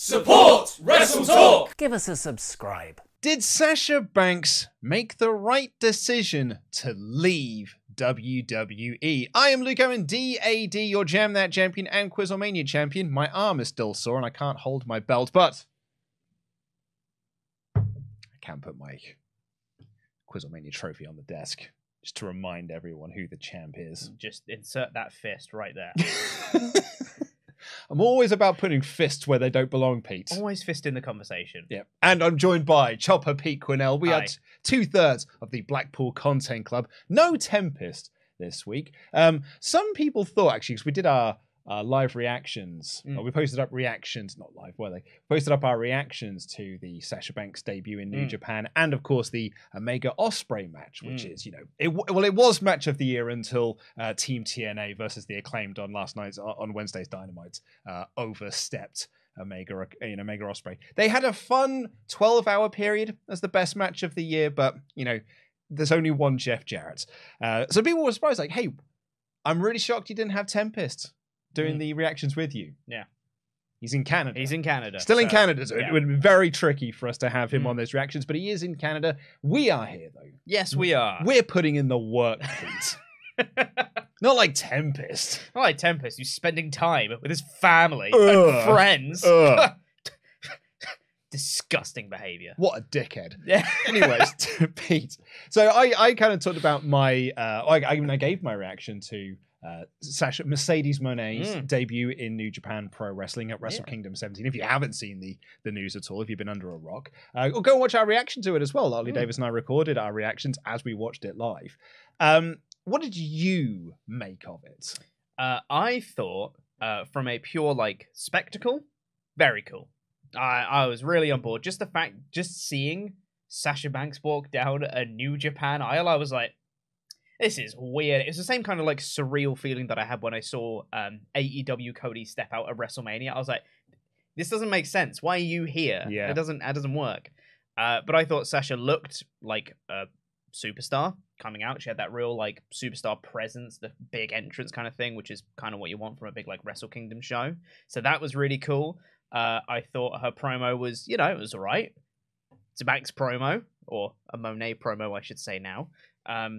Support WrestleTalk! Give us a subscribe. Did Sasha Banks make the right decision to leave WWE? I am Luke Owen, DAD, your Jam That champion and Quizlemania champion. My arm is still sore and I can't hold my belt, but I can put my Quizlemania trophy on the desk just to remind everyone who the champ is. Just insert that fist right there. I'm always about putting fists where they don't belong, Pete. Always fist in the conversation. Yeah. And I'm joined by Chopper Pete Quinnell. We Hi. are 2/3 of the Blackpool Content Club. No Tempest this week. Some people thought, actually, because we did our live reactions. We posted up reactions, not live, were they? Posted up our reactions to the Sasha Banks debut in New Japan, and of course the Omega Ospreay match, which is, you know, it was match of the year until Team TNA versus the Acclaimed on Wednesday's Dynamite overstepped Omega Ospreay. They had a fun 12-hour period as the best match of the year, but you know, there's only one Jeff Jarrett. So people were surprised, like, hey, I'm really shocked you didn't have Tempest doing the reactions with you. Yeah. He's in Canada. He's in Canada. Still in Canada, so yeah. it would be very tricky for us to have him on those reactions, but he is in Canada. We are here, though. Yes, we are. We're putting in the work, Pete. Not like Tempest. Not like Tempest, who's spending time with his family and friends. Disgusting behaviour. What a dickhead. Yeah. Anyways, Pete. So I kind of talked about my... I gave my reaction to... Mercedes Moné's debut in New Japan Pro Wrestling at Wrestle Kingdom 17. If you haven't seen the news at all, if you've been under a rock, or go and watch our reaction to it as well. Ollie Davis and I recorded our reactions as we watched it live. What did you make of it? I thought, from a pure, spectacle, very cool. I was really on board. Just seeing Sasha Banks walk down a New Japan aisle, I was like, this is weird. It's the same kind of surreal feeling that I had when I saw AEW Cody step out at WrestleMania. I was like, this doesn't make sense. Why are you here? Yeah. It doesn't work. But I thought Sasha looked like a superstar coming out. She had that real superstar presence, the big entrance kind of thing, which is kind of what you want from a big Wrestle Kingdom show. So that was really cool. I thought her promo was, it was all right. It's a Banks promo, or a Moné promo, I should say now.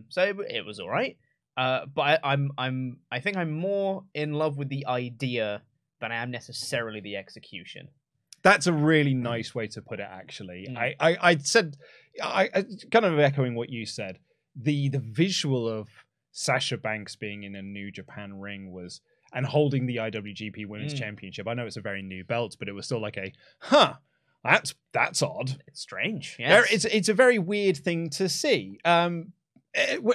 So it was all right. But I think I'm more in love with the idea than I am necessarily the execution. That's a really nice way to put it, actually. I said, I kind of echoing what you said. The visual of Sasha Banks being in a New Japan ring and holding the IWGP Women's Championship. I know it's a very new belt, but it was still like that's odd. It's strange. Yeah, it's a very weird thing to see.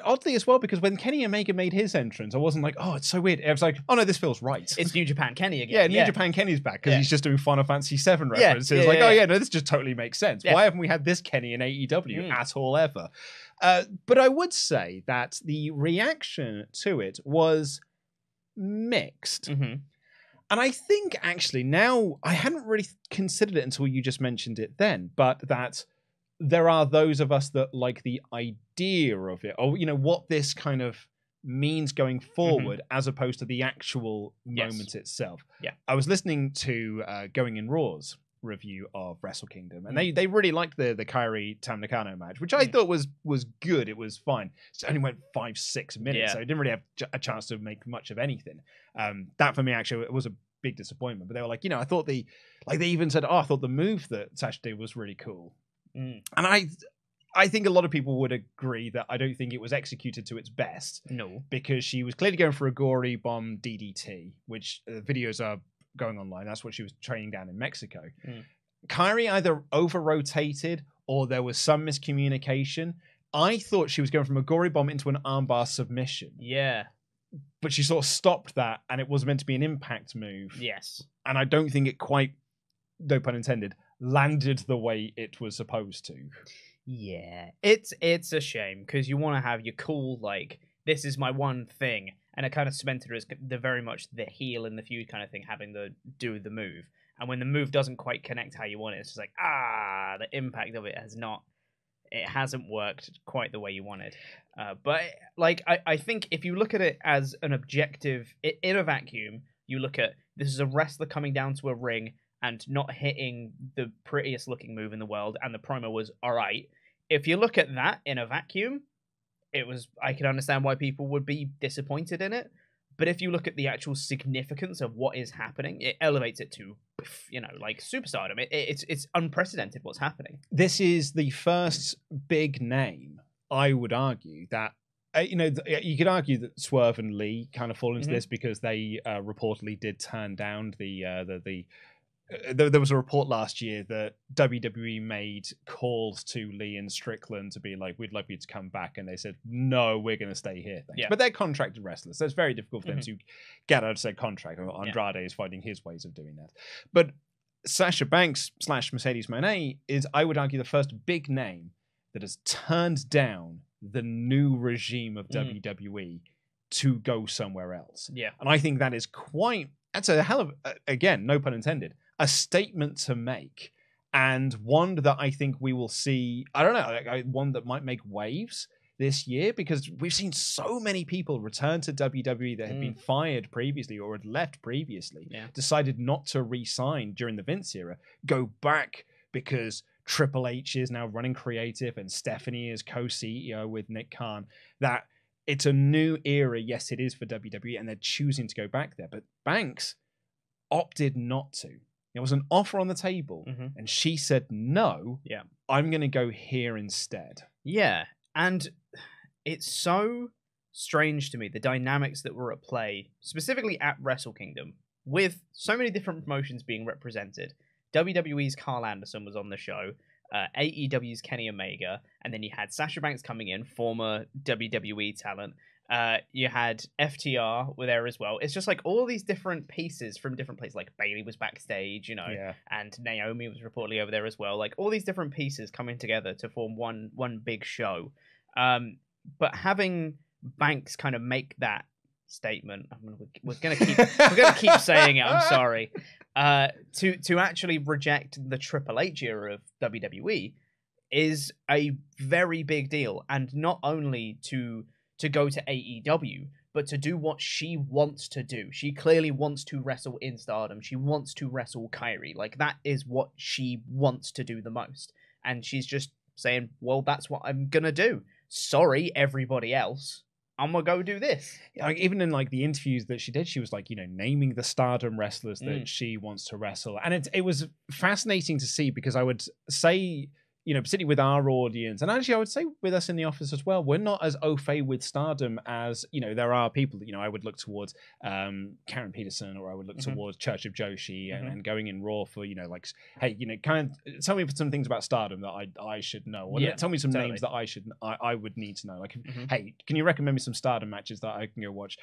Oddly as well, because when Kenny Omega made his entrance, I wasn't like, oh, it's so weird. I was like, oh no, this feels right. It's New Japan Kenny again. Yeah, New Japan Kenny's back because he's just doing Final Fantasy VII references. Oh yeah, no, this just totally makes sense. Why haven't we had this Kenny in AEW at all ever? But I would say that the reaction to it was mixed. And I think actually now, I hadn't really considered it until you just mentioned it then, but that there are those of us that like the idea of it, or what this kind of means going forward, as opposed to the actual moment itself. Yeah, I was listening to Going in Raw's review of Wrestle Kingdom, and they really liked the Kairi Tam Nakano match, which I thought was good. It was fine. It only went 5-6 minutes, so it didn't really have a chance to make much of anything. That for me actually it was a big disappointment. But they were like, I thought they even said, I thought the move that Sasha did was really cool. And I think a lot of people would agree that I don't think it was executed to its best. No. Because she was clearly going for a gory bomb DDT, which videos are going online. That's what she was training down in Mexico. Kairi either over-rotated or there was some miscommunication. I thought she was going from a gory bomb into an armbar submission. Yeah. But she sort of stopped that, and it was meant to be an impact move. Yes. And I don't think it quite, no pun intended, landed the way it was supposed to. Yeah, it's a shame because you want to have your cool this is my one thing, and it kind of cemented her as the very much the heel in the feud kind of thing, having to do the move, and when the move doesn't quite connect how you want it, it's just the impact of it hasn't worked quite the way you wanted. But I think if you look at it as an objective in a vacuum, you look at this is a wrestler coming down to a ring and not hitting the prettiest looking move in the world, and the promo was all right. If you look at that in a vacuum, I can understand why people would be disappointed in it. But if you look at the actual significance of what is happening, it elevates it to, like superstardom. It's unprecedented what's happening. This is the first big name, I would argue, that you could argue that Swerve and Lee kind of fall into this because they reportedly did turn down there was a report last year that WWE made calls to Lee and Strickland to be like, we'd love you to come back. And they said, no, we're going to stay here. Thanks. Yeah. But they're contracted wrestlers. So it's very difficult for them to get out of said contract. Andrade is finding his ways of doing that. But Sasha Banks / Mercedes Moné is, I would argue, the first big name that has turned down the new regime of WWE to go somewhere else. Yeah. And I think that's a hell of, again, no pun intended, a statement to make, and one that I think we will see, I don't know, one that might make waves this year, because we've seen so many people return to WWE that had been fired previously or had left previously, decided not to re-sign during the Vince era, go back because Triple H is now running creative and Stephanie is co-CEO with Nick Khan, that it's a new era. Yes, it is for WWE, and they're choosing to go back there. But Banks opted not to. There was an offer on the table, and she said, no, I'm going to go here instead. Yeah, and it's so strange to me, the dynamics that were at play, specifically at Wrestle Kingdom, with so many different promotions being represented. WWE's Carl Anderson was on the show, AEW's Kenny Omega, and then you had Sasha Banks coming in, former WWE talent. You had FTR were there as well. It's just like all these different pieces from different places. Like Bayley was backstage, and Naomi was reportedly over there as well. Like all these different pieces coming together to form one big show. But having Banks kind of make that statement, we're gonna keep saying it. I'm sorry. To actually reject the Triple H era of WWE is a very big deal, and not only to go to AEW, but to do what she wants to do. She clearly wants to wrestle in Stardom. She wants to wrestle Kyrie. Like, that is what she wants to do the most. And she's just saying, well, that's what I'm going to do. Sorry, everybody else. I'm going to go do this. Like, even in like the interviews that she did, she was like, naming the Stardom wrestlers that she wants to wrestle. And it was fascinating to see, because I would say, particularly with our audience, and actually I would say with us in the office as well, we're not as au fait with Stardom as, there are people that, I would look towards Karen Peterson, or I would look towards Church of Joshi, and going in Raw for, like, hey, kind of tell me some things about Stardom that I should know. Or tell me some names that I would need to know. Like, hey, can you recommend me some Stardom matches that I can go watch?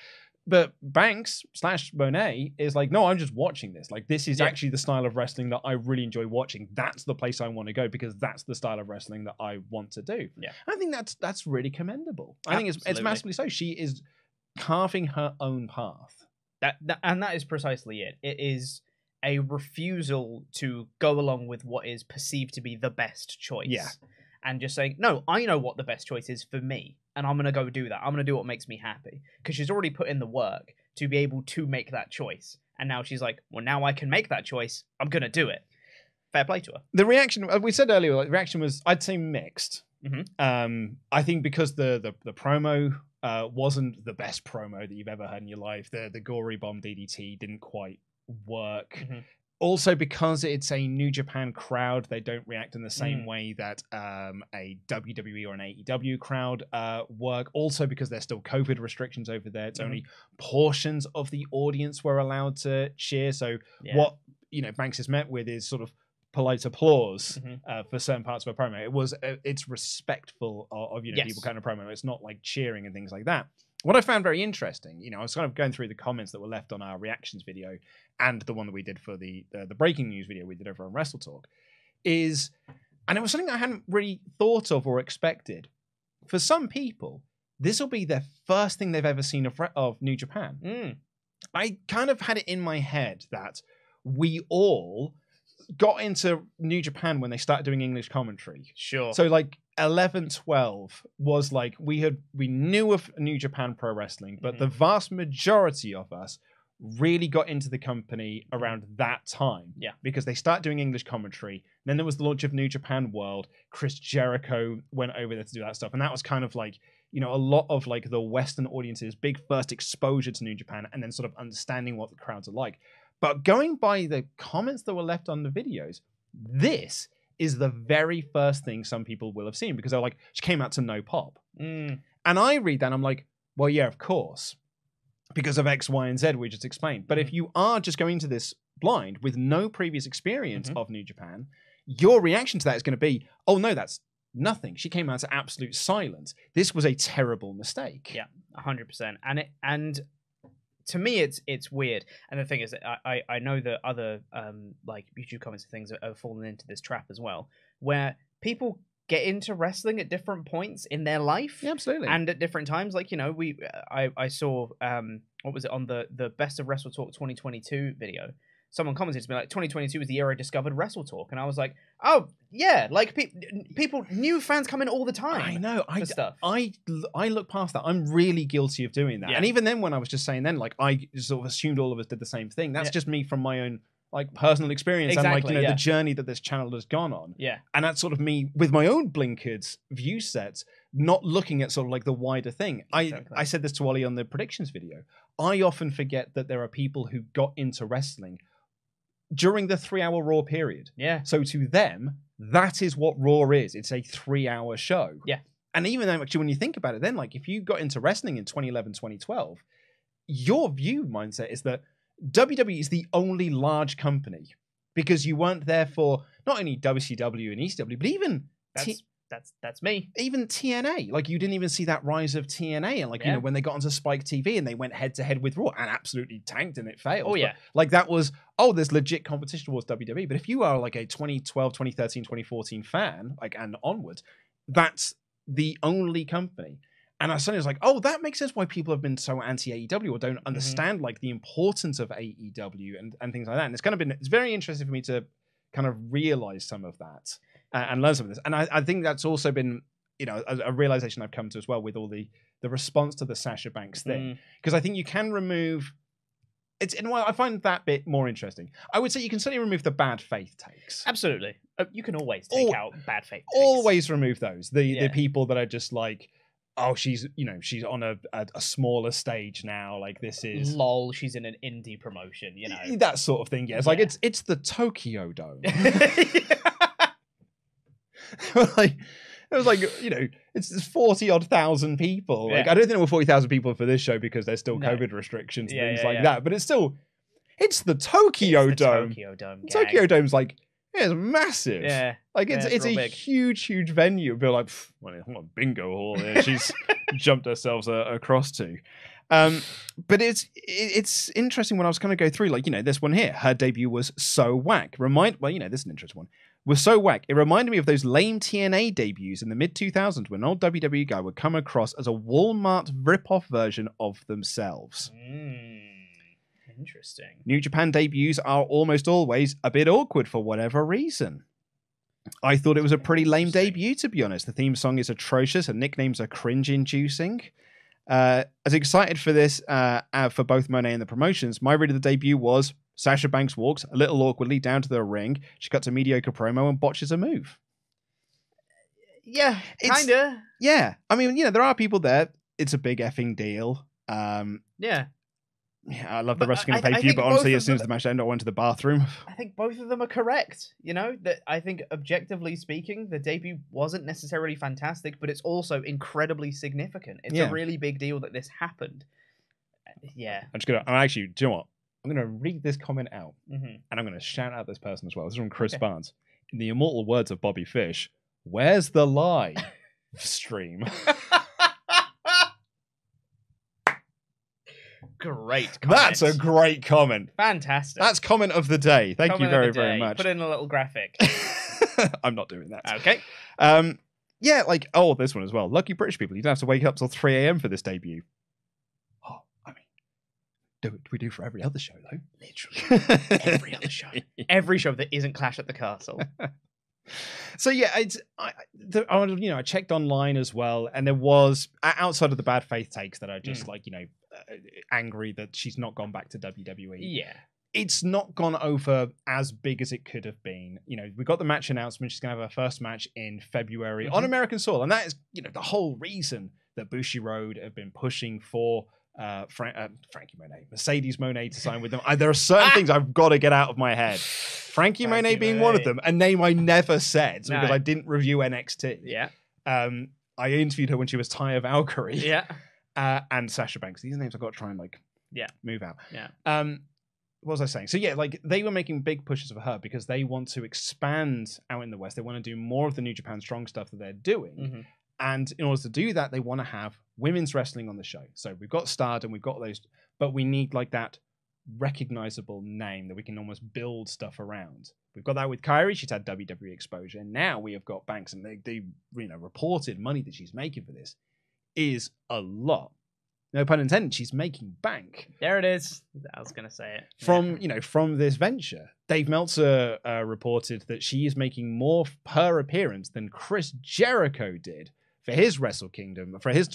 But Banks / Moné is like, no, I'm just watching this. Like, this is actually the style of wrestling that I really enjoy watching. That's the place I want to go, because that's the style of wrestling that I want to do. Yeah, I think that's really commendable. I think it's massively so. She is carving her own path. That is precisely it. It is a refusal to go along with what is perceived to be the best choice. Yeah. And just saying, no, I know what the best choice is for me, and I'm going to go do that. I'm going to do what makes me happy. Because she's already put in the work to be able to make that choice. And now she's like, well, now I can make that choice. I'm going to do it. Fair play to her. The reaction, we said earlier, the reaction was, I'd say, mixed. I think because the promo wasn't the best promo that you've ever heard in your life. The gory bomb DDT didn't quite work. Also, because it's a New Japan crowd, they don't react in the same way that a WWE or an AEW crowd work. Also, because there's still COVID restrictions over there, it's only portions of the audience were allowed to cheer. So what Banks is met with is sort of polite applause for certain parts of a promo. It's respectful of people kind of promo. It's not like cheering and things like that. What I found very interesting, I was kind of going through the comments that were left on our reactions video and the one that we did for the breaking news video we did over on WrestleTalk, and it was something I hadn't really thought of or expected. For some people, this will be their first thing they've ever seen of New Japan. I kind of had it in my head that we all got into New Japan when they started doing English commentary. Sure. So like 11, 12 was like we knew of New Japan Pro Wrestling, but the vast majority of us really got into the company around that time. Yeah. Because they start doing English commentary. Then there was the launch of New Japan World. Chris Jericho went over there to do that stuff. And that was kind of like, you know, a lot of like the Western audience's big first exposure to New Japan and then sort of understanding what the crowds are like. But going by the comments that were left on the videos, this is the very first thing some people will have seen because they're like, she came out to no pop. And I read that and I'm like, well, yeah, of course. Because of X, Y, and Z we just explained. But if you are just going to this blind with no previous experience of New Japan, your reaction to that is going to be, oh no, that's nothing. She came out to absolute silence. This was a terrible mistake. Yeah, 100%. And to me, it's weird. And the thing is, I know that other like YouTube comments and things have fallen into this trap as well, where people get into wrestling at different points in their life. Yeah, absolutely. And at different times. Like, you know, I saw what was it on the Best of WrestleTalk 2022 video. Someone commented to me like 2022 was the year I discovered WrestleTalk, and I was like, oh yeah, like people, new fans come in all the time. I know. Stuff. I look past that. I'm really guilty of doing that. Yeah. And even then, when I was just saying then, like I sort of assumed all of us did the same thing. That's just me from my own like personal experience and like, you know, the journey that this channel has gone on. Yeah. And that's sort of me with my own blinkered view sets, not looking at sort of like the wider thing. Exactly. I said this to Ollie on the predictions video. I often forget that there are people who got into wrestling during the 3-hour Raw period. Yeah. So to them, that is what Raw is. It's a 3-hour show. Yeah. And even though actually when you think about it, then like if you got into wrestling in 2011, 2012, your view mindset is that WWE is the only large company because you weren't there for not only WCW and ECW, but even that's me. Even TNA. Like you didn't even see that rise of TNA. And like, you know, when they got onto Spike TV and they went head to head with Raw and absolutely tanked and it failed. Oh, yeah. But, like that was, there's legit competition towards WWE. But if you are like a 2012, 2013, 2014 fan, like and onwards, that's the only company. And I suddenly was like, that makes sense why people have been so anti-AEW or don't understand like the importance of AEW and things like that. And it's very interesting for me to kind of realize some of that and learn some of this. And I think that's also been, you know, a realization I've come to as well with all the response to the Sasha Banks thing. Because I think you can remove I find that bit more interesting. I would say you can certainly remove the bad faith takes. Absolutely. You can always take out bad faith takes. Always remove those. The people that are just like, she's on a smaller stage now. Like this is lol. She's in an indie promotion, you know, that sort of thing. Yeah, it's like it's the Tokyo Dome. Like it was like, you know, it's 40,000 people. Like I don't think there were 40,000 people for this show because there's still COVID restrictions and things like that. But it's still, it's the Tokyo Dome. Tokyo Dome. The Tokyo Dome's like. Yeah, it's massive. Yeah. Like, it's a huge venue. Be like, what a bingo hall there she's jumped herself across to. But it's interesting when I was kind of go through, like, you know, this one here, her debut was so whack. This is an interesting one. Was so whack. It reminded me of those lame TNA debuts in the mid-2000s when an old WWE guy would come across as a Walmart rip-off version of themselves. Interesting. New Japan debuts are almost always a bit awkward for whatever reason. I thought it was a pretty lame debut, to be honest. The theme song is atrocious and nicknames are cringe-inducing. As excited for this for both Moné and the promotions, my read of the debut was Sasha Banks walks a little awkwardly down to the ring. She cuts a mediocre promo and botches a move. Yeah, kinda. Yeah. I mean, you know, there are people there. It's a big effing deal. Yeah, I love the wrestling pay-per-view, but honestly, as soon as the match ended, I went to the bathroom. I think both of them are correct. You know, that I think objectively speaking, the debut wasn't necessarily fantastic, but it's also incredibly significant. It's a really big deal that this happened. Yeah. I'm actually, do you know what? I'm going to read this comment out, and I'm going to shout out this person as well. This is from Chris Barnes. In the immortal words of Bobby Fish, where's the lie? Stream. Great comment. That's a great comment. Fantastic. That's comment of the day. Thank you very, very much. Put in a little graphic. I'm not doing that. Okay. Yeah, like, this one as well. Lucky British people. You don't have to wake up till 3 a.m. for this debut. I mean, we do for every other show, though. Literally. Every other show. Every show that isn't Clash at the Castle. So yeah, I checked online as well, and there was outside of the bad faith takes that are just like, you know, angry that she's not gone back to WWE. Yeah. It's not gone over as big as it could have been. You know, we got the match announcement. She's going to have her first match in February on American soil. And that is, you know, the whole reason that Bushiroad have been pushing for Frankie Moné, Mercedes Moné to sign with them. There are certain things I've got to get out of my head. Frankie Moné being one of them, a name I never said because I didn't review NXT. Yeah. I interviewed her when she was Taya Valkyrie. Yeah. And Sasha Banks. These names I've got to try and move out. Yeah. What was I saying? So yeah, like they were making big pushes for her because they want to expand out in the West. They want to do more of the New Japan Strong stuff that they're doing. And in order to do that, they want to have women's wrestling on the show. So we've got Stardom, we've got those, but we need like that recognizable name that we can almost build stuff around. We've got that with Kairi. She's had WWE exposure. And now we have got Banks, and they reported money that she's making for this is a lot. No pun intended, she's making bank. There it is. I was going to say it. From this venture. Dave Meltzer reported that she is making more per appearance than Chris Jericho did for his Wrestle Kingdom, for his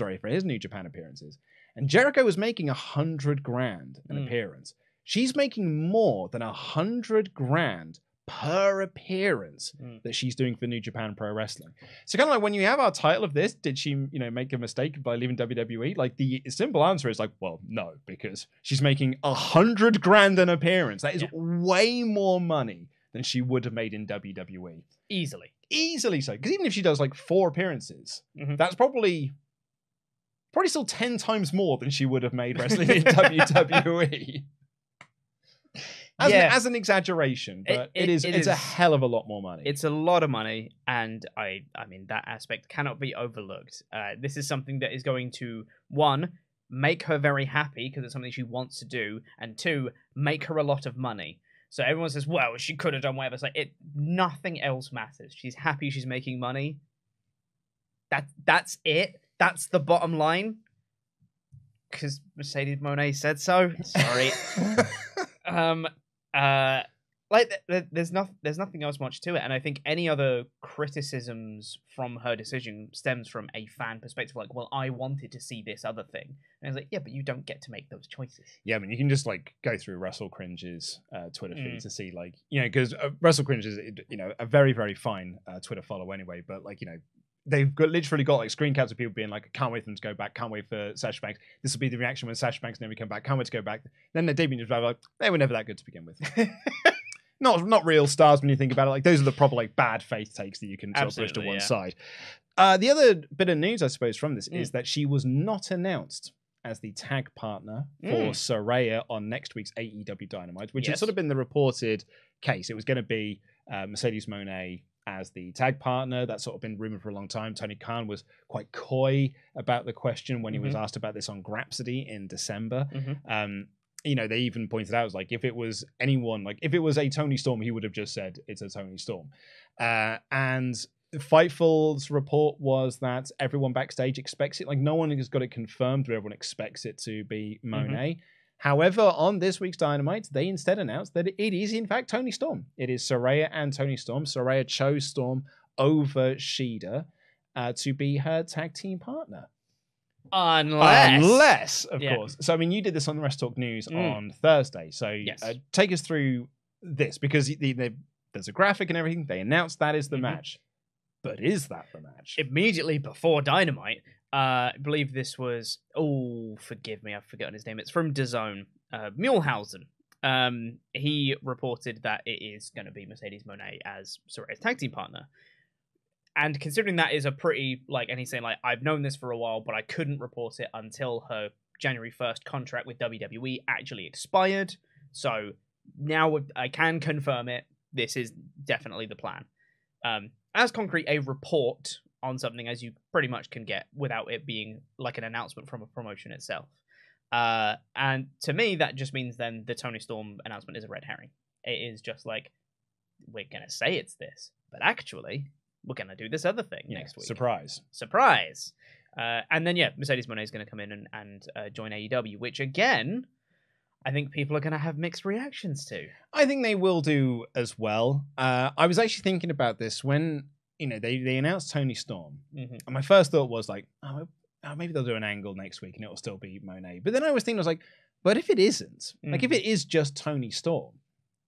New Japan appearances. And Jericho was making $100,000 an appearance. She's making more than $100,000 per appearance that she's doing for New Japan Pro Wrestling. So kind of like when you have our title of this, did she, make a mistake by leaving WWE? Like the simple answer is like, well, no, because she's making $100,000 an appearance. That is way more money than she would have made in WWE. Easily so. Because even if she does like 4 appearances, that's probably still 10 times more than she would have made wrestling in WWE. As an exaggeration, but it's a hell of a lot more money. It's a lot of money, and I mean that aspect cannot be overlooked. This is something that is going to, 1, make her very happy because it's something she wants to do, and 2, make her a lot of money. So everyone says, well, she could have done whatever. It's like, nothing else matters. She's happy, she's making money. That's it. That's the bottom line. Because Mercedes Moné said so. Sorry. There's nothing else much to it, and I think any other criticisms from her decision stems from a fan perspective, like, well, I wanted to see this other thing, and I was like, yeah, but you don't get to make those choices. Yeah, I mean, you can just like go through Wrestle Cringe's Twitter feed to see, like, because Wrestle Cringe is a very, very fine Twitter follow anyway, but like, they've literally got like screen caps of people being like, I can't wait for them to go back, can't wait for Sasha Banks. This will be the reaction when Sasha Banks never come back, can't wait to go back. Then they debut just like, they were never that good to begin with. Not real stars when you think about it. Like, those are the proper like bad faith takes that you can sort of push to one side. The other bit of news, I suppose, from this is that she was not announced as the tag partner for Saraya on next week's AEW Dynamite, which has sort of been the reported case. It was going to be Mercedes Moné as the tag partner. That's sort of been rumored for a long time. Tony Khan was quite coy about the question when he was asked about this on Grapsody in December. They even pointed out, like, if it was anyone, like if it was a Tony Storm, he would have just said it's a Tony Storm. And Fightful's report was that everyone backstage expects it. Like, no one has got it confirmed, but everyone expects it to be Moné. However, on this week's Dynamite, they instead announced that it is, in fact, Tony Storm. It is Saraya and Tony Storm. Saraya chose Storm over Shida to be her tag team partner. Unless, of course. So, I mean, you did this on the WrestleTalk News on Thursday. So, take us through this, because there's a graphic and everything. They announced that is the match. But is that the match? Immediately before Dynamite, I believe this was, forgive me, I've forgotten his name. It's from DAZN, Muehlhausen. He reported that it is going to be Mercedes Moné as Saraya's tag team partner. And considering that is a pretty, like, and he's saying, like, I've known this for a while, but I couldn't report it until her January 1st contract with WWE actually expired. So now I can confirm it. This is definitely the plan. As concrete a report on something as you pretty much can get without it being like an announcement from a promotion itself. And to me, that just means then the Tony Storm announcement is a red herring. It is just like, we're going to say it's this, but actually, we're going to do this other thing next week. Surprise. And then, Mercedes Moné is going to come in and join AEW, which again, I think people are going to have mixed reactions to. I think they will do as well. I was actually thinking about this when, they announced Tony Storm. And my first thought was like, oh, maybe they'll do an angle next week and it'll still be Moné. But then I was thinking, I was like, but if it isn't, like if it is just Toni Storm,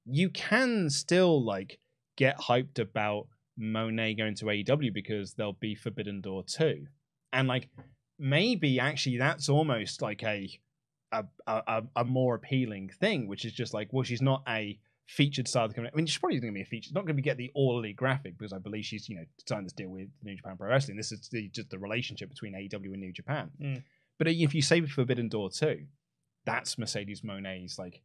you can still like get hyped about Moné going to AEW because there'll be Forbidden Door 2. And like maybe actually that's almost like a more appealing thing, which is just like, well, she's not a featured star of the company. I mean, she's probably going to be a feature. She's not going to get the All Elite graphic because I believe she's, signed this deal with New Japan Pro Wrestling. This is just the relationship between AEW and New Japan. But if you say Forbidden Door 2, that's Mercedes Moné's like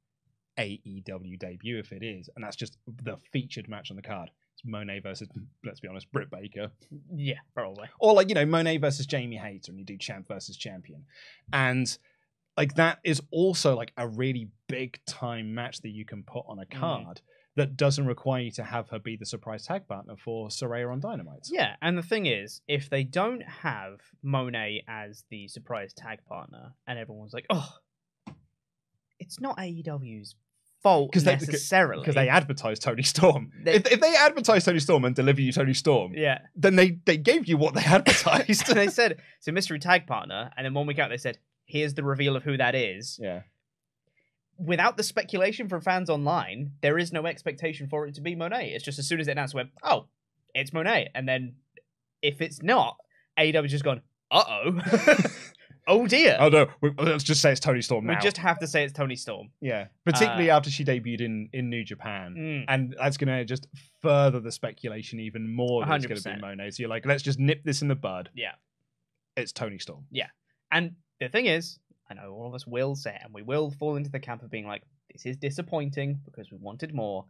AEW debut if it is, and that's just the featured match on the card. It's Moné versus, let's be honest, Britt Baker. Yeah, probably. Or like, Moné versus Jamie Hayter, and you do champ versus champion. And like that is also like a really big time match that you can put on a card that doesn't require you to have her be the surprise tag partner for Saraya on Dynamite. Yeah, and the thing is, if they don't have Moné as the surprise tag partner, and everyone's like, oh, it's not AEW's fault necessarily. Because they advertise Toni Storm. If they advertise Toni Storm and deliver you Toni Storm, then they gave you what they advertised. They said, it's a mystery tag partner, and then 1 week out they said, here's the reveal of who that is. Yeah. Without the speculation from fans online, there is no expectation for it to be Moné. It's just as soon as it announced, went, oh, it's Moné. And then if it's not, AEW's just gone, uh-oh. Oh dear. Oh no, let's just say it's Toni Storm now. We just have to say it's Toni Storm. Yeah. Particularly after she debuted in New Japan. And that's going to just further the speculation even more that it's going to be Moné. So you're like, let's just nip this in the bud. Yeah. It's Toni Storm. Yeah. And the thing is, I know all of us will say it, and we will fall into the camp of being like, this is disappointing because we wanted more,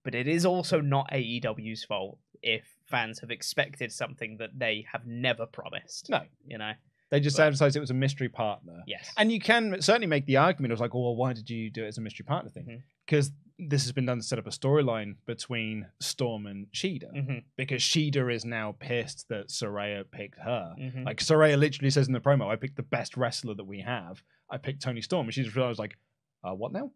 but it is also not AEW's fault if fans have expected something that they have never promised. No. They just advertised it was a mystery partner. Yes. And you can certainly make the argument, it was like, oh, well, why did you do it as a mystery partner thing? Because this has been done to set up a storyline between Storm and Shida. Because Shida is now pissed that Saraya picked her. Like, Saraya literally says in the promo, I picked the best wrestler that we have. I picked Toni Storm. And she's realized, like, what now?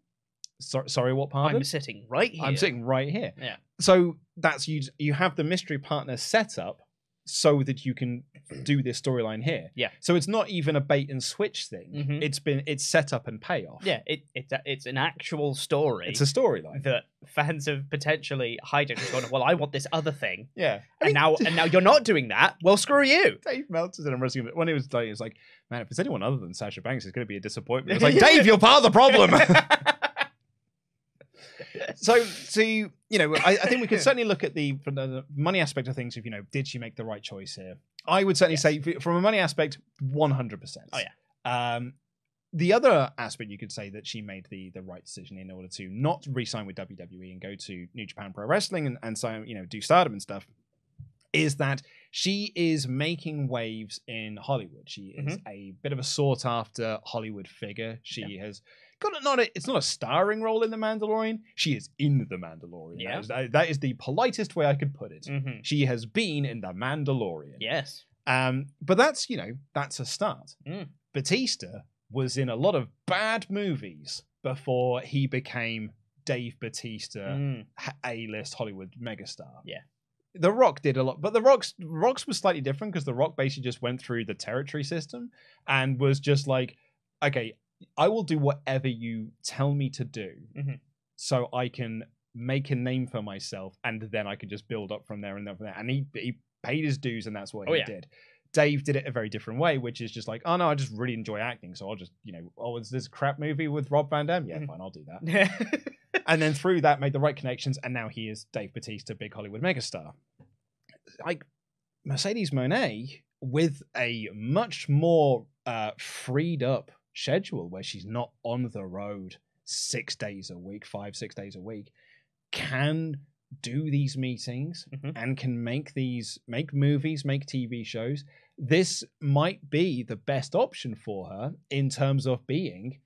Sorry, what pardon? I'm sitting right here. I'm sitting right here. Yeah. So that's you have the mystery partner set up so that you can do this storyline here. Yeah. So it's not even a bait and switch thing. It's set up and payoff. Yeah, it's an actual story. It's a storyline that fans have potentially hijacked and gone, well, I want this other thing. Yeah. And now you're not doing that. Well, screw you. Dave Meltzer's in a wrestling when it was like, man, if it's anyone other than Sasha Banks, it's going to be a disappointment. It's like, Dave, you're part of the problem. So I think we could certainly look at from the money aspect of things. If did she make the right choice here? I would certainly say from a money aspect, 100%. Oh yeah. The other aspect you could say that she made the right decision in order to not re-sign with WWE and go to New Japan Pro Wrestling and so do Stardom and stuff is that she is making waves in Hollywood. She is a bit of a sought after Hollywood figure. She has got it's not a starring role in The Mandalorian. She is in The Mandalorian. Yeah. That is the politest way I could put it. She has been in The Mandalorian. Yes. But that's a start. Batista was in a lot of bad movies before he became Dave Batista, A-list Hollywood megastar. Yeah. The Rock did a lot, but the Rock's was slightly different because The Rock basically just went through the territory system and was just like, okay, I will do whatever you tell me to do so I can make a name for myself and then I can just build up from there and then from there. And he paid his dues and that's what he did. Dave did it a very different way, which is just like, oh no, I just really enjoy acting. So I'll just, is this a crap movie with Rob Van Dam? Yeah, fine, I'll do that. And then through that made the right connections and now he is Dave Batista, big Hollywood megastar. Like Mercedes Moné with a much more freed up schedule where she's not on the road 6 days a week, 5-6 days a week, can do these meetings and can make movies, make TV shows. This might be the best option for her in terms of being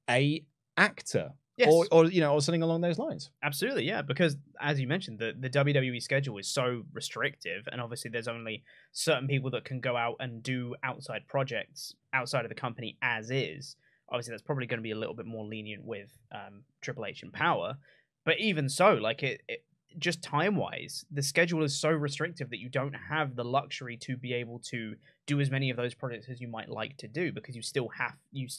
a actor. Yes. Or something along those lines. Absolutely, yeah. Because as you mentioned, the WWE schedule is so restrictive, and obviously there's only certain people that can go out and do outside projects outside of the company as is. Obviously, that's probably going to be a little bit more lenient with Triple H and Power. But even so, like just time-wise, the schedule is so restrictive that you don't have the luxury to be able to do as many of those projects as you might like to do, because you still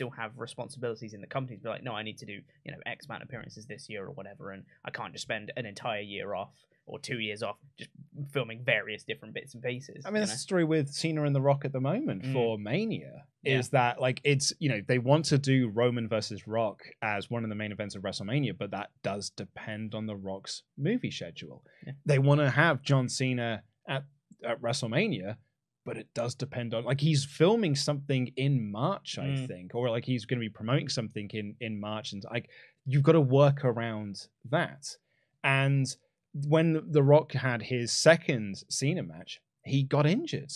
have responsibilities in the company to be like, no, I need to do X amount of appearances this year or whatever, and I can't just spend an entire year off or 2 years off just filming various different bits and pieces. I mean, that's the story with Cena and The Rock at the moment for Mania, is that like it's, they want to do Roman versus Rock as one of the main events of WrestleMania, but that does depend on The Rock's movie schedule. Yeah. They want to have John Cena at WrestleMania, but it does depend on, like, he's filming something in March, I think, or like he's going to be promoting something in March, and like you've got to work around that. And when The Rock had his second Cena match, he got injured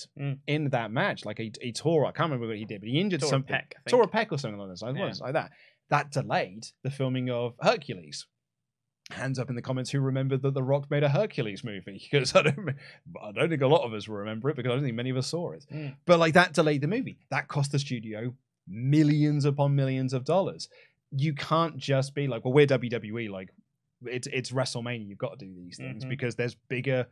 in that match. Like he tore, I can't remember what he did, but he injured something. Tore a pec or something like that. Like that. That delayed the filming of Hercules. Hands up in the comments who remembered that The Rock made a Hercules movie, because I don't think a lot of us will remember it, because I don't think many of us saw it. But like that delayed the movie. That cost the studio millions upon millions of dollars. You can't just be like, well, we're WWE, like it's WrestleMania, you've got to do these things because there's bigger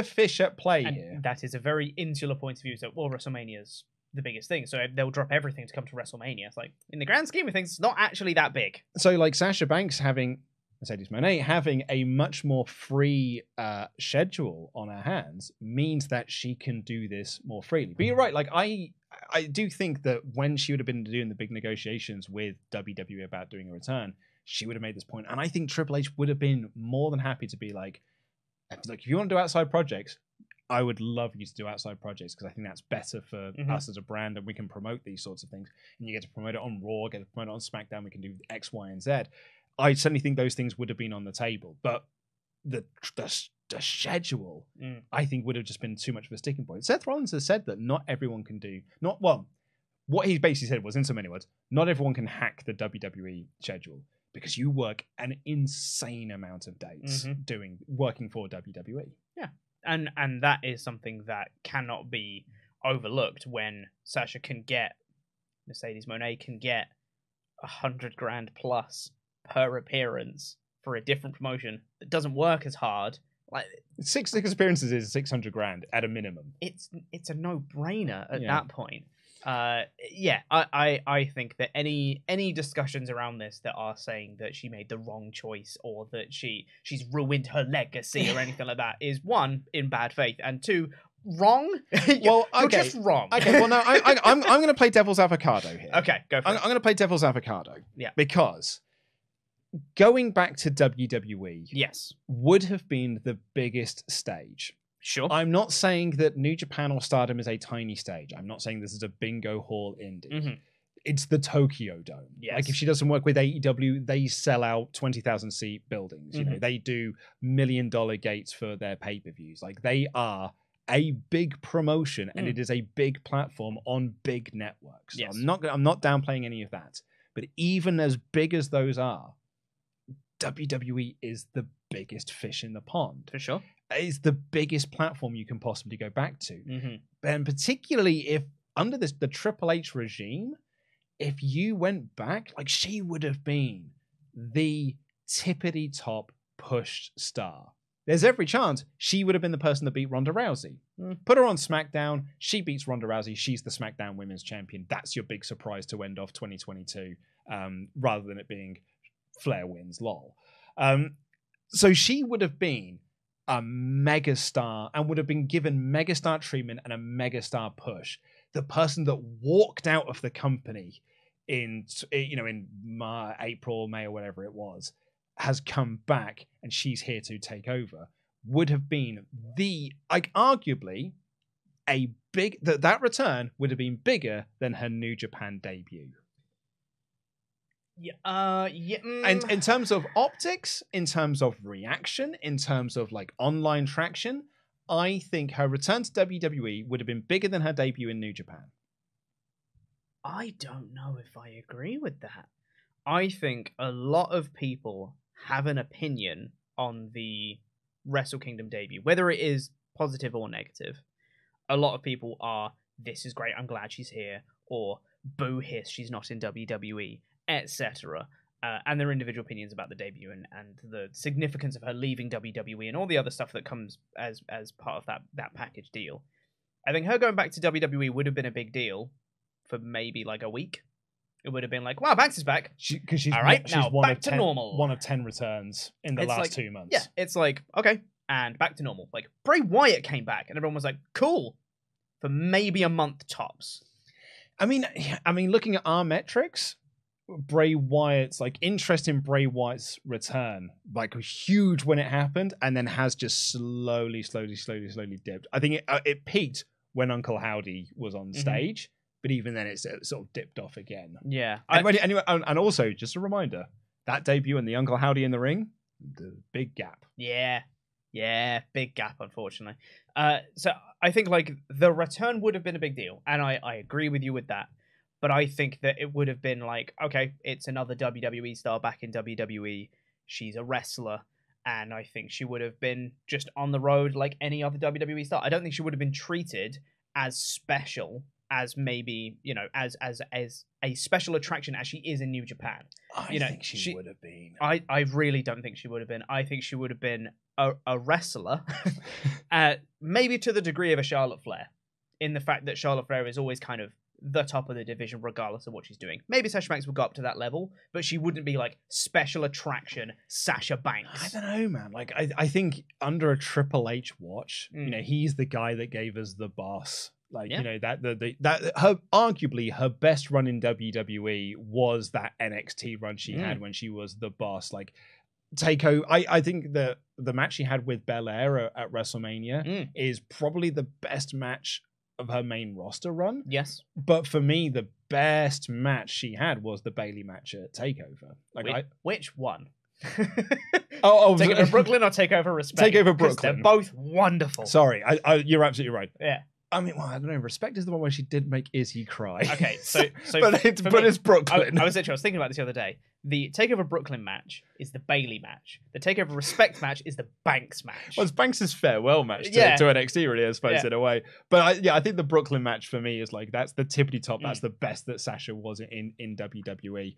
fish at play here. That is a very insular point of view. So, well, WrestleMania's the biggest thing, so they'll drop everything to come to WrestleMania. It's like, in the grand scheme of things, it's not actually that big. So like Sasha Banks having Moné having a much more free schedule on her hands means that she can do this more freely. But you're right, like I do think that when she would have been doing the big negotiations with WWE about doing a return, she would have made this point. And I think Triple H would have been more than happy to be like, if you want to do outside projects, I would love you to do outside projects, because I think that's better for us as a brand, and we can promote these sorts of things. And you get to promote it on Raw, get to promote it on SmackDown, we can do X, Y, and Z. I certainly think those things would have been on the table, but the schedule, I think, would have just been too much of a sticking point. Seth Rollins has said that not everyone can do, what he basically said was, in so many words, not everyone can hack the WWE schedule, because you work an insane amount of days working for WWE. Yeah. And that is something that cannot be overlooked when Sasha can get, Mercedes Moné can get $100,000 plus per appearance for a different promotion that doesn't work as hard. Like six appearances is $600,000 at a minimum. It's a no-brainer at that point. I think that any discussions around this that are saying that she made the wrong choice, or that she's ruined her legacy or anything like that, is one, in bad faith, and two, wrong. Well, you're just wrong. Okay, well, no, I'm going to play devil's avocado here. Okay, go for it. I'm going to play devil's avocado. Yeah, because going back to WWE, yes, would have been the biggest stage. Sure. I'm not saying that New Japan or Stardom is a tiny stage. I'm not saying this is a bingo hall indie. It's the Tokyo Dome. Yes. Like, if she doesn't work with AEW, they sell out 20,000 seat buildings. You know, they do $1 million gates for their pay-per-views. Like, they are a big promotion, and it is a big platform on big networks. So I'm not downplaying any of that. But even as big as those are, WWE is the biggest fish in the pond. For sure. It's the biggest platform you can possibly go back to. And particularly if under the Triple H regime, if you went back, like, she would have been the tippity top pushed star. There's every chance she would have been the person that beat Ronda Rousey. Put her on SmackDown, she beats Ronda Rousey, she's the SmackDown Women's Champion. That's your big surprise to end off 2022, rather than it being Flair wins, lol. So she would have been a megastar and would have been given megastar treatment and a megastar push. The person that walked out of the company in April, May, or whatever it was, has come back, and she's here to take over. Would have been arguably that return would have been bigger than her New Japan debut. And in terms of optics, in terms of reaction, in terms of like online traction, I think her return to WWE would have been bigger than her debut in New Japan. I don't know if I agree with that. I think a lot of people have an opinion on the Wrestle Kingdom debut, whether it is positive or negative. A lot of people are, this is great, I'm glad she's here, or boo hiss, she's not in WWE, etc. and their individual opinions about the debut and the significance of her leaving WWE and all the other stuff that comes as part of that package deal. I think her going back to WWE would have been a big deal for maybe like a week. It would have been like, wow, Banks is back. Because she's all right, she's now one back of to 10, normal. One of 10 returns in the last 2 months. Yeah, it's like, okay, and back to normal. Like, Bray Wyatt came back, and everyone was like, cool, for maybe a month tops. I mean, looking at our metrics, Bray Wyatt's like interest in Bray Wyatt's return, like was huge when it happened, and then has just slowly dipped. I think it peaked when Uncle Howdy was on stage, but even then it's sort of dipped off again. Yeah. Anyway, and also just a reminder, that debut and the Uncle Howdy in the ring, the big gap. Yeah, big gap, unfortunately. So I think like the return would have been a big deal, and I agree with you with that. But I think that it would have been like, okay, it's another WWE star back in WWE. She's a wrestler, and I think she would have been just on the road like any other WWE star. I don't think she would have been treated as special as maybe, you know, as a special attraction as she is in New Japan. I think she would have been. I really don't think she would have been. I think she would have been a wrestler, maybe to the degree of a Charlotte Flair, in the fact that Charlotte Flair is always kind of the top of the division regardless of what she's doing. Maybe Sasha Banks would go up to that level, but she wouldn't be like special attraction Sasha Banks. I don't know, man. Like I think under a Triple H watch, you know, he's the guy that gave us the boss. Like, you know, that her arguably her best run in WWE was that NXT run she had when she was the boss. Like Takeover, I think the match she had with Belair at WrestleMania is probably the best match of her main roster run. Yes. But for me, the best match she had was the Bayley match at Takeover. Like which one? Takeover Brooklyn or Takeover Respect? Takeover Brooklyn. They're both wonderful. Sorry, you're absolutely right. Yeah. I mean, well, I don't know. Respect is the one where she did make Izzy cry. Okay, so but it's Brooklyn. I was thinking about this the other day. The Takeover Brooklyn match is the Bayley match. The Takeover Respect match is the Banks match. Well, it's Banks' farewell match to NXT, really, I suppose, in a way. But I think the Brooklyn match for me is like, that's the tippity top. That's the best that Sasha was in WWE.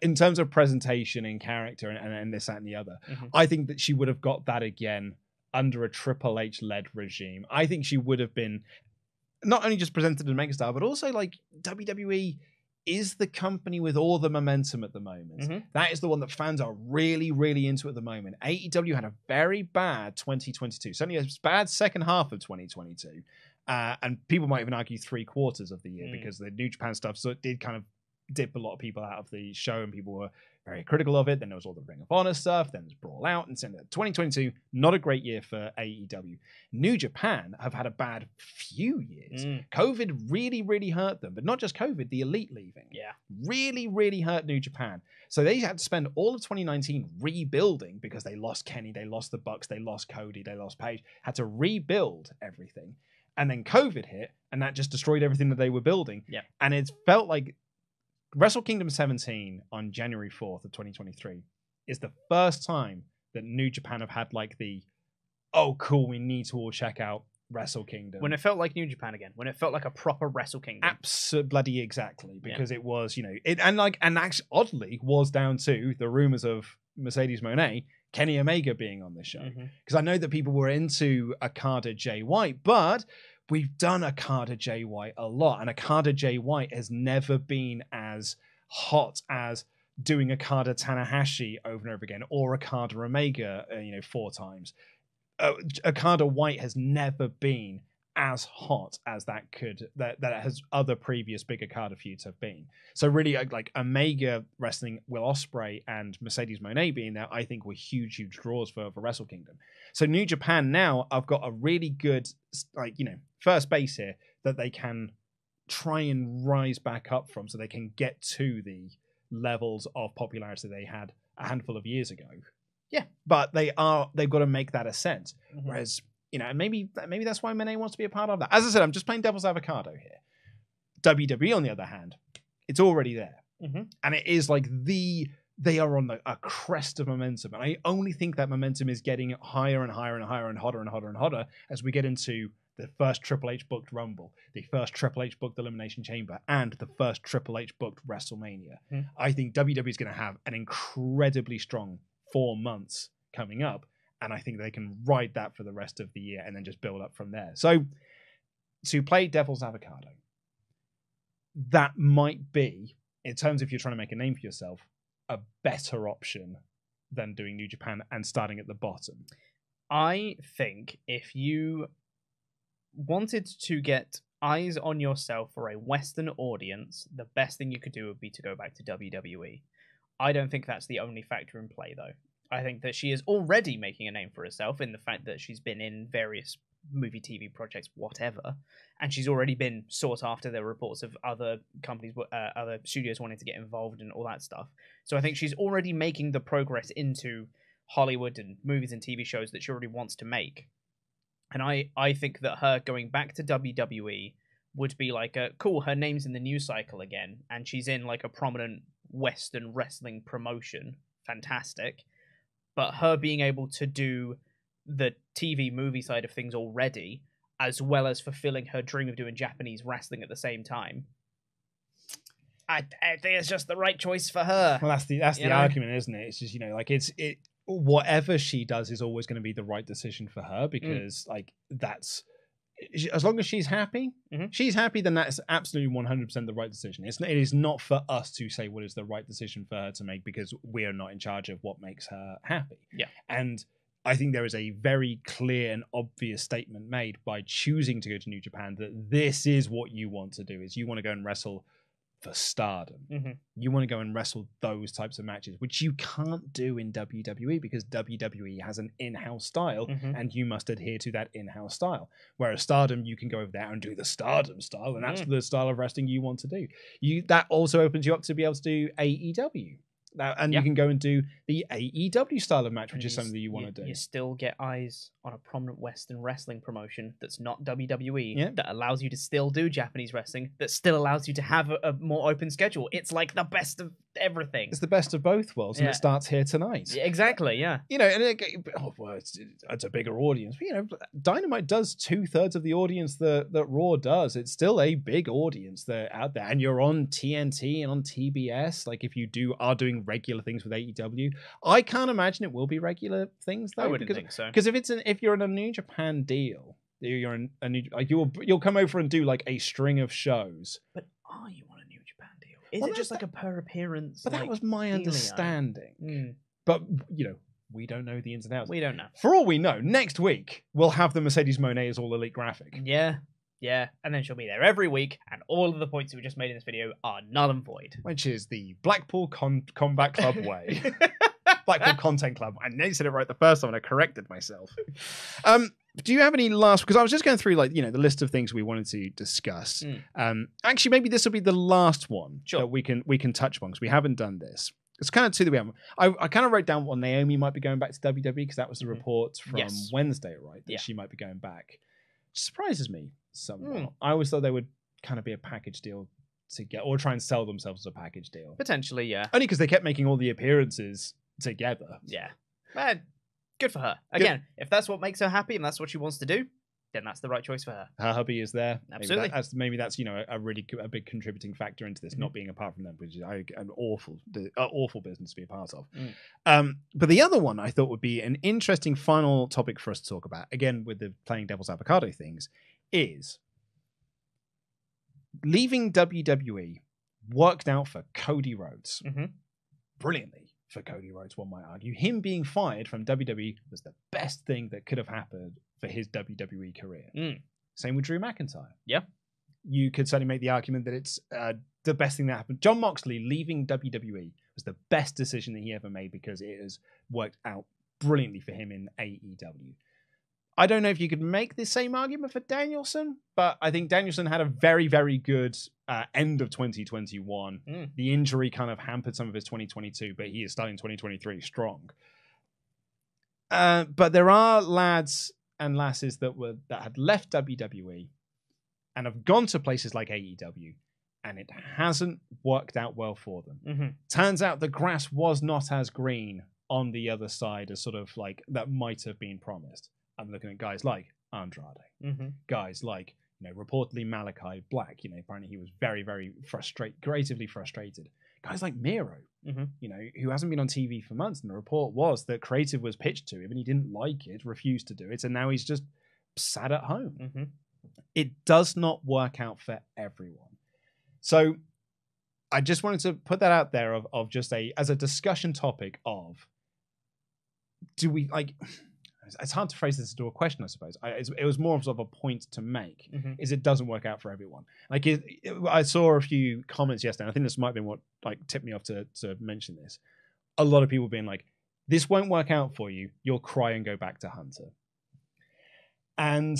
In terms of presentation and character and this, that, and the other, I think that she would have got that again under a Triple H-led regime. I think she would have been not only just presented as megastar, but also like WWE is the company with all the momentum at the moment. That is the one that fans are really, really into at the moment. AEW had a very bad 2022. Certainly a bad second half of 2022. And people might even argue 3/4 of the year because the New Japan stuff did kind of dip a lot of people out of the show and people were very critical of it. Then there was all the Ring of Honor stuff. Then there's Brawl Out. And so 2022, not a great year for AEW. New Japan have had a bad few years. COVID really, really hurt them. But not just COVID, the Elite leaving. Yeah. Really, really hurt New Japan. So they had to spend all of 2019 rebuilding because they lost Kenny, they lost the Bucks, they lost Cody, they lost Paige. Had to rebuild everything. And then COVID hit, and that just destroyed everything that they were building. Yeah. And it felt like Wrestle Kingdom 17 on January 4th of 2023 is the first time that New Japan have had like oh cool, we need to all check out Wrestle Kingdom. When it felt like New Japan again, when it felt like a proper Wrestle Kingdom. Absolutely, bloody exactly, because it was, you know, and actually oddly was down to the rumors of Mercedes Moné, Kenny Omega being on this show. Because I know that people were into Okada Jay White, but we've done Okada Jay White a lot, and Okada Jay White has never been as hot as doing Okada Tanahashi over and over again, or Okada Omega, 4 times. Okada White has never been as hot as that has other previous big Okada feuds have been. So really, like Omega wrestling Will Ospreay and Mercedes Moné being there, I think were huge draws for Wrestle Kingdom. So New Japan now, I've got a really good first base here that they can try and rise back up from, so they can get to the levels of popularity they had a handful of years ago. Yeah, but they've got to make that ascent. Whereas, maybe that's why Moné wants to be a part of that. As I said, I'm just playing devil's avocado here. WWE, on the other hand, it's already there. And it is like the they are on a crest of momentum. And I only think that momentum is getting higher and higher and higher and hotter and hotter and hotter as we get into the first Triple H booked Rumble, the first Triple H booked Elimination Chamber, and the first Triple H booked WrestleMania. I think WWE is going to have an incredibly strong 4 months coming up, and I think they can ride that for the rest of the year and then just build up from there. So, to play devil's avocado, that might be, in terms of if you're trying to make a name for yourself, a better option than doing New Japan and starting at the bottom. I think if you wanted to get eyes on yourself for a Western audience, the best thing you could do would be to go back to WWE. I don't think that's the only factor in play, though. I think that she is already making a name for herself in the fact that she's been in various movie, TV projects, whatever, and she's already been sought after. There are reports of other companies, other studios wanting to get involved and all that stuff. So I think she's already making the progress into Hollywood and movies and TV shows that she already wants to make. And I think that her going back to WWE would be like cool, her name's in the news cycle again, and she's in like a prominent Western wrestling promotion. Fantastic. But her being able to do the TV movie side of things already, as well as fulfilling her dream of doing Japanese wrestling at the same time, I think it's just the right choice for her. Well, that's the argument, isn't it? It's just, like it whatever she does is always going to be the right decision for her, because like that's, as long as she's happy, then that's absolutely 100% the right decision. It is not for us to say what is the right decision for her to make, because we are not in charge of what makes her happy. Yeah. And I think there is a very clear and obvious statement made by choosing to go to New Japan that this is what you want to do, is you want to go and wrestle for stardom. You want to go and wrestle those types of matches, which you can't do in WWE because WWE has an in-house style and you must adhere to that in-house style. Whereas stardom, you can go over there and do the stardom style, and that's the style of wrestling you want to do. That also opens you up to be able to do AEW. And you can go and do the AEW style of match, which is something that you want to do. You still get eyes on a prominent Western wrestling promotion that's not WWE, that allows you to still do Japanese wrestling, that still allows you to have a more open schedule. It's like the best of everything. It's the best of both worlds, and it starts here tonight. Exactly, yeah. And it's a bigger audience. But, Dynamite does 2/3 of the audience that Raw does. It's still a big audience out there, and you're on TNT and on TBS. Like, if you are doing regular things with AEW, I can't imagine it will be regular things though. I wouldn't think so. Because if you're in a New Japan deal, you're in a new, like you'll come over and do like a string of shows. But are you on a New Japan deal? Is it just like a per appearance? But that was my understanding. But we don't know the ins and outs. We don't know. For all we know, next week we'll have the Mercedes Moné as All Elite graphic. Yeah, and then she'll be there every week, and all of the points that we just made in this video are null and void. Which is the Blackpool Combat Club way. Blackpool Content Club. I nearly said it right the first time, and I corrected myself. Do you have any last... Because I was just going through the list of things we wanted to discuss. Actually, maybe this will be the last one that we can touch upon, because we haven't done this. It's kind of two that we haven't. I kind of wrote down what Naomi might be going back to WWE, because that was the report from Wednesday, right? That she might be going back. Which surprises me somewhat. I always thought they would kind of be a package deal to get, or try and sell themselves as a package deal. Potentially, yeah. Only because they kept making all the appearances together. Yeah. Man, good for her. Again, if that's what makes her happy and that's what she wants to do, then that's the right choice for her. Her hubby is there. Absolutely. Maybe that's a big contributing factor into this, not being apart from them, which is an awful business to be a part of. But the other one I thought would be an interesting final topic for us to talk about, again with the playing devil's avocado things, is leaving WWE worked out for Cody Rhodes. Brilliantly for Cody Rhodes, one might argue. Him being fired from WWE was the best thing that could have happened for his WWE career. Same with Drew McIntyre. Yeah. You could certainly make the argument that it's the best thing that happened. John Moxley leaving WWE was the best decision that he ever made, because it has worked out brilliantly for him in AEW. I don't know if you could make the same argument for Danielson, but I think Danielson had a very, very good end of 2021. The injury kind of hampered some of his 2022, but he is starting 2023 strong. But there are lads and lasses that had left WWE and have gone to places like AEW and it hasn't worked out well for them. Mm-hmm. Turns out the grass was not as green on the other side as sort of like that might have been promised. I'm looking at guys like Andrade, guys like, reportedly Malachi Black. Apparently he was very, very creatively frustrated. Guys like Miro, who hasn't been on TV for months, and the report was that creative was pitched to him and he didn't like it, refused to do it, and now he's just sat at home. It does not work out for everyone. So I just wanted to put that out there of just as a discussion topic of, do we like... It's hard to phrase this into a question, I suppose. It was more of a point to make, is it doesn't work out for everyone. Like I saw a few comments yesterday, and I think this might have been what tipped me off to mention this. A lot of people being like, this won't work out for you. You'll cry and go back to Hunter. And,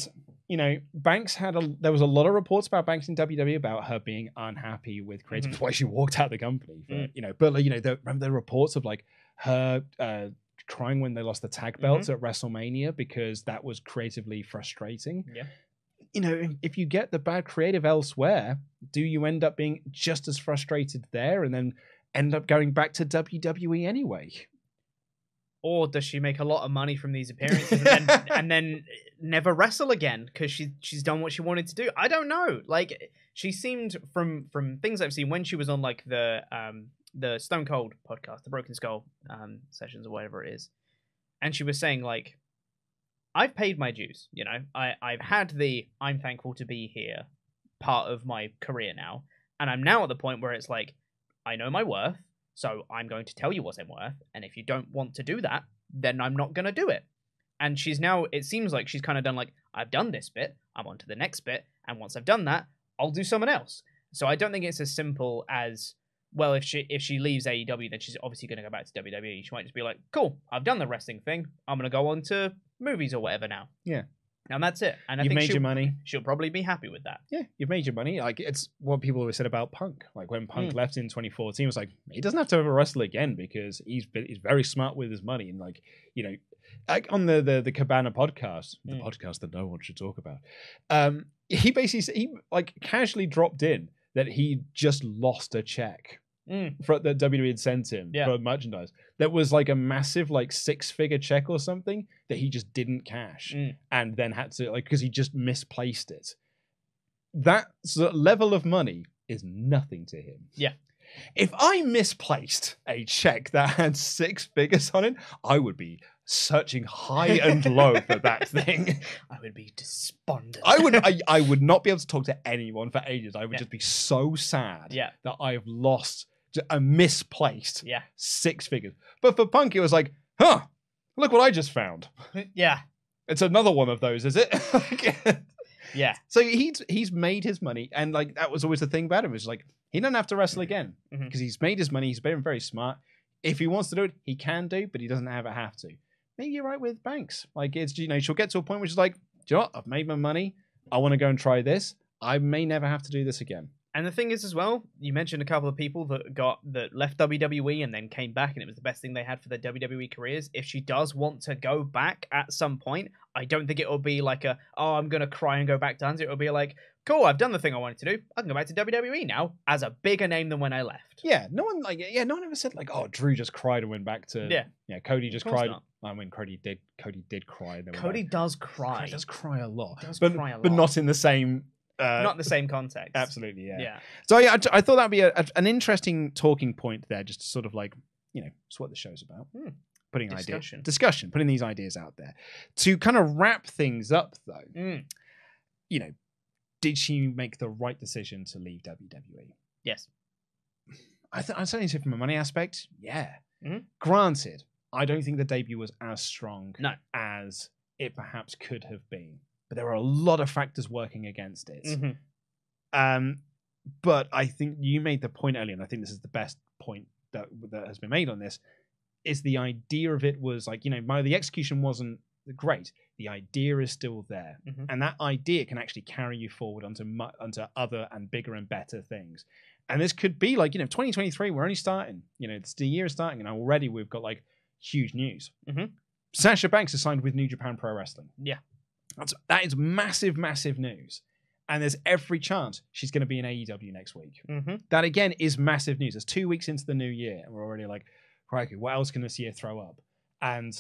Banks there was a lot of reports about Banks in WWE about her being unhappy with creative. That's why she walked out of the company. But remember the reports of her crying when they lost the tag belts at WrestleMania because that was creatively frustrating. If you get the bad creative elsewhere, do you end up being just as frustrated there and then end up going back to WWE anyway? Or does she make a lot of money from these appearances and then never wrestle again because she's done what she wanted to do? I don't know. She seemed from things I've seen when she was on the Stone Cold podcast, the Broken Skull sessions or whatever it is, and she was saying I've paid my dues. I've had the I'm thankful to be here part of my career now, and I'm now at the point where it's I know my worth. So I'm going to tell you what I'm worth, and if you don't want to do that, then I'm not going to do it. And she's now, it seems like she's kind of done I've done this bit, I'm on to the next bit, and once I've done that, I'll do someone else. So I don't think it's as simple as, well, if she leaves AEW, then she's obviously going to go back to WWE. She might just be like, cool, I've done the wrestling thing, I'm going to go on to movies or whatever now. Yeah. And that's it. And I think you've made your money. She'll probably be happy with that. Yeah, you've made your money. It's what people always said about Punk. When Punk left in 2014, it was he doesn't have to ever wrestle again because he's very smart with his money. And on the Cabana podcast, the podcast that no one should talk about, he basically casually dropped in that he just lost a check for that WWE had sent him for merchandise. That was a massive 6-figure check or something that he just didn't cash and then had to because he just misplaced it. That level of money is nothing to him. Yeah. If I misplaced a check that had 6 figures on it, I would be searching high and low for that thing. I would be despondent. I would not be able to talk to anyone for ages. I would just be so sad that I have lost a misplaced 6 figures. But for Punk, it was look what I just found. Yeah. It's another one of those, is it? Yeah. So he's made his money, and that was always the thing about him. Is he doesn't have to wrestle again because he's made his money. He's been very smart. If he wants to do it, he can do, but he doesn't ever have to. Maybe you're right with Banks. It's she'll get to a point where she's do you know what? I've made my money. I want to go and try this. I may never have to do this again. And the thing is as well, you mentioned a couple of people that left WWE and then came back, and it was the best thing they had for their WWE careers. If she does want to go back at some point, I don't think it will be I'm going to cry and go back to Hunter. It will be cool, I've done the thing I wanted to do. I can go back to WWE now as a bigger name than when I left. Yeah, no one ever said Drew just cried and went back to Cody just cried. Not. I mean, Cody did cry. Cody does cry. He does cry a lot. But not in the same. Not the same context. Absolutely, yeah. So I thought that'd be an interesting talking point there, just to sort of it's what the show's about. Putting discussion, putting these ideas out there. To kind of wrap things up, though, did she make the right decision to leave WWE? Yes. I'd certainly say from a money aspect, yeah. Granted, I don't think the debut was as strong as it perhaps could have been. But there are a lot of factors working against it. But I think you made the point earlier, and I think this is the best point that has been made on this, is the idea of it was the execution wasn't great. The idea is still there. And that idea can actually carry you forward onto other and bigger and better things. And this could be 2023, we're only starting. It's the year is starting, and already we've got huge news. Sasha Banks is signed with New Japan Pro Wrestling. Yeah. That is massive, massive news. And there's every chance she's going to be in AEW next week. Mm-hmm. That, again, is massive news. It's 2 weeks into the new year, and we're already like, crikey, what else can this year throw up? And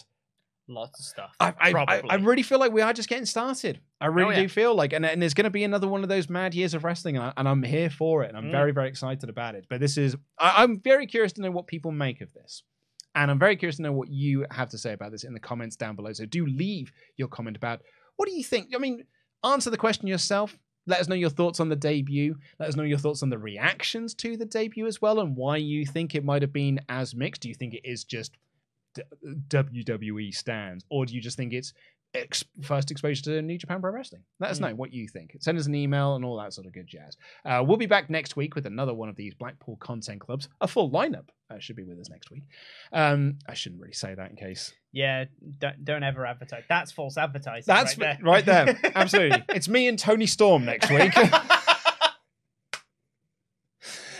lots of stuff. I really feel like we are just getting started. I really do feel like, and there's going to be another one of those mad years of wrestling, and I'm here for it, and I'm very, very excited about it. But this is, I'm very curious to know what people make of this. And I'm very curious to know what you have to say about this in the comments down below. So do leave your comment about, what do you think? I mean, answer the question yourself. Let us know your thoughts on the debut. Let us know your thoughts on the reactions to the debut as well, and why you think it might have been as mixed. Do you think it is just WWE stands, or do you just think it's first exposure to New Japan Pro Wrestling? Let us know what you think. Send us an email and all that sort of good jazz. We'll be back next week with another one of these Blackpool content clubs. A full lineup should be with us next week. I shouldn't really say that in case. Yeah, don't ever advertise. That's false advertising. That's right there. Absolutely. It's me and Tony Storm next week.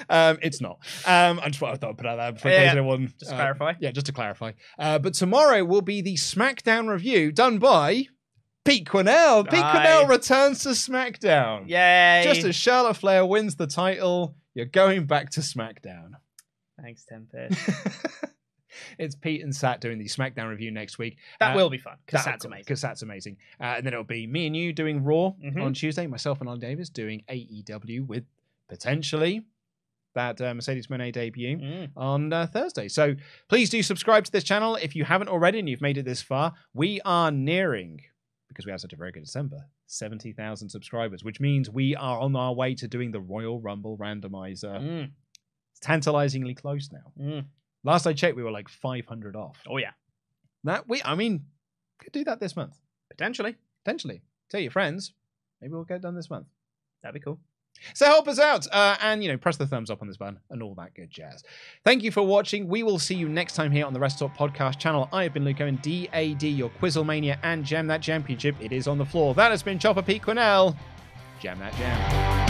It's not. I just thought I'd put out that for case anyone. Just to clarify. Yeah, just to clarify. But tomorrow will be the SmackDown review done by Pete Quinnell. Pete Quinnell returns to SmackDown. Yay! Just as Charlotte Flair wins the title, you're going back to SmackDown. Thanks, Tempest. It's Pete and Sat doing the SmackDown review next week. That will be fun, because Sat's amazing. Because Sat's amazing. And then it'll be me and you doing Raw on Tuesday, myself and Ollie Davis doing AEW with potentially that Mercedes Moné debut on Thursday. So please do subscribe to this channel if you haven't already and you've made it this far. We are nearing, because we had such a very good December, 70,000 subscribers, which means we are on our way to doing the Royal Rumble randomizer. It's tantalizingly close now. Last I checked, we were like 500 off. Oh, yeah. Could do that this month. Potentially. Tell your friends. Maybe we'll get it done this month. That'd be cool. So help us out and, press the thumbs up on this button and all that good jazz. Thank you for watching. We will see you next time here on the WrestleTalk Podcast channel. I have been Luke Owen, DAD, your Quizzlemania, and Jam That Championship. It is on the floor. That has been Chopper Pete Quinnell. Jam That Jam.